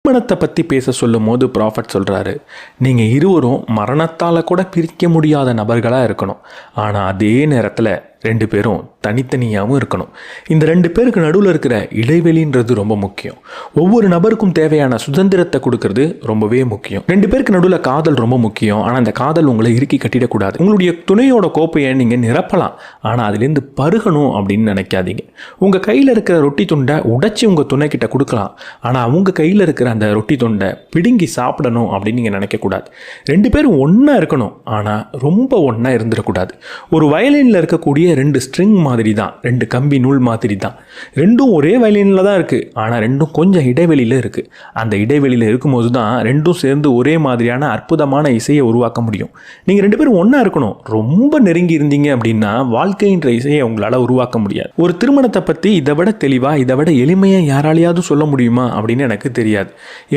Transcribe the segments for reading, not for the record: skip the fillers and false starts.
திருமணத்தை பற்றி பேச சொல்லும் போது ப்ராஃபட் சொல்கிறாரு, நீங்கள் இருவரும் மரணத்தால் கூட பிரிக்க முடியாத நபர்களாக இருக்கணும். ஆனால் அதே நேரத்தில் ரெண்டு பேரும் தனித்தனியாகவும் இருக்கணும். இந்த ரெண்டு பேருக்கு நடுவில் இருக்கிற இடைவெளின்றது ரொம்ப முக்கியம். ஒவ்வொரு நபருக்கும் தேவையான சுதந்திரத்தை கொடுக்கறது ரொம்பவே முக்கியம். ரெண்டு பேருக்கு நடுவில் காதல் ரொம்ப முக்கியம். ஆனால் அந்த காதல் உங்களை இறுக்கி கட்டிடக்கூடாது. உங்களுடைய துணையோட கோப்பையை நீங்கள் நிரப்பலாம், ஆனால் அதுலேருந்து பருகணும் அப்படின்னு நினைக்காதீங்க. உங்கள் கையில் இருக்கிற ரொட்டி துண்டை உடைச்சி உங்கள் துணை கிட்ட கொடுக்கலாம், ஆனால் அவங்க கையில் இருக்கிற அந்த ரொட்டி துண்டை பிடுங்கி சாப்பிடணும் அப்படின்னு நீங்கள் நினைக்கக்கூடாது. ரெண்டு பேரும் ஒன்றா இருக்கணும், ஆனால் ரொம்ப ஒன்றா இருந்துடக்கூடாது. ஒரு வயலினில் இருக்கக்கூடிய ரெண்டு ஸ்ட்ரிங் மாதிரி தான், ரெண்டு கம்பி நூல் மாதிரி தான். ரெண்டும் ஒரே வயலினில் தான் இருக்குது, ஆனால் ரெண்டும் கொஞ்சம் இடைவெளியில் இருக்குது. அந்த இடைவெளியில் இருக்கும்போது தான் ரெண்டும் சேர்ந்து ஒரே மாதிரியான அற்புதமான இசையை உருவாக்க முடியும். நீங்கள் ரெண்டு பேரும் ஒன்றா இருக்கணும். ரொம்ப நெருங்கி இருந்தீங்க அப்படின்னா வாழ்க்கைன்ற இசையை உங்களால் உருவாக்க முடியாது. ஒரு திருமணத்தை பற்றி இதை விட தெளிவாக, இதை விட எளிமையாக யாராலையாவது சொல்ல முடியுமா அப்படின்னு எனக்கு தெரியாது.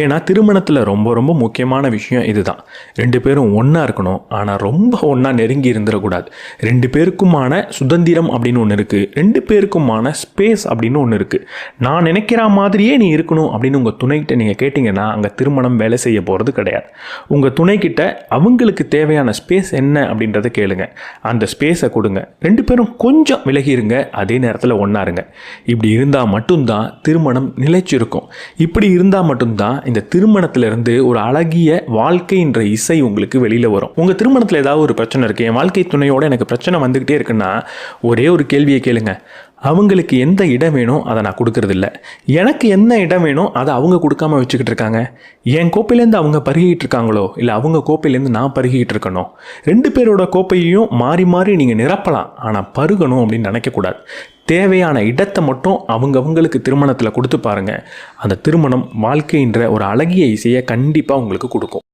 ஏன்னா திருமணத்தில் ரொம்ப ரொம்ப முக்கியமான விஷயம் இதுதான். ரெண்டு பேரும் ஒன்றா இருக்கணும், ஆனால் ரொம்ப ஒன்றா நெருங்கி இருந்துடக்கூடாது. ரெண்டு பேருக்குமான சுதந்திரம் அப்படின்னு ஒன்று இருக்குது, ரெண்டு பேருக்குமான ஸ்பேஸ் அப்படின்னு ஒன்று இருக்குது. நான் நினைக்கிற மாதிரியே நீ இருக்கணும் அப்படின்னு உங்கள் துணைக்கிட்ட நீங்கள் கேட்டிங்கன்னா அங்கே திருமணம் வேலை செய்ய போகிறது கிடையாது. உங்கள் துணைக்கிட்ட அவங்களுக்கு தேவையான ஸ்பேஸ் என்ன அப்படின்றத கேளுங்க, அந்த ஸ்பேஸை கொடுங்க. ரெண்டு பேரும் கொஞ்சம் விலகி இருங்க, அதே நேரத்தில் ஒன்றா இருங்க. இப்படி இருந்தால் மட்டும்தான் திருமணம் நிலைச்சிருக்கும். இப்படி இருந்தால் மட்டும்தான் இந்த திருமணத்திலிருந்து ஒரு அழகிய வாழ்க்கைன்ற இசை உங்களுக்கு வெளியில் வரும். உங்கள் திருமணத்தில் ஏதாவது ஒரு பிரச்சனை இருக்குது, என் வாழ்க்கை துணையோட எனக்கு பிரச்சனை வந்துக்கிட்டே இருக்குன்னா ஒரே ஒரு கேள்வியை கேளுங்க. அவங்களுக்கு எந்த இடம் வேணும் அதை நான் கொடுக்கறதில்ல, எனக்கு என்ன இடம் வேணும் அதை அவங்க கொடுக்காம வச்சுக்கிட்டு இருக்காங்க. என் கோப்பையிலேருந்து அவங்க பருகிட்டு இருக்காங்களோ இல்லை அவங்க கோப்பையிலேருந்து நான் பருகிட்டு இருக்கணும். ரெண்டு பேரோட கோப்பையையும் மாறி மாறி நீங்கள் நிரப்பலாம், ஆனால் பருகணும் அப்படின்னு நினைக்கக்கூடாது. தேவையான இடத்தை மட்டும் அவங்களுக்கு திருமணத்தில் கொடுத்து பாருங்கள். அந்த திருமணம் வாழ்க்கைன்ற ஒரு அழகிய இசையை கண்டிப்பாக உங்களுக்கு கொடுக்கும்.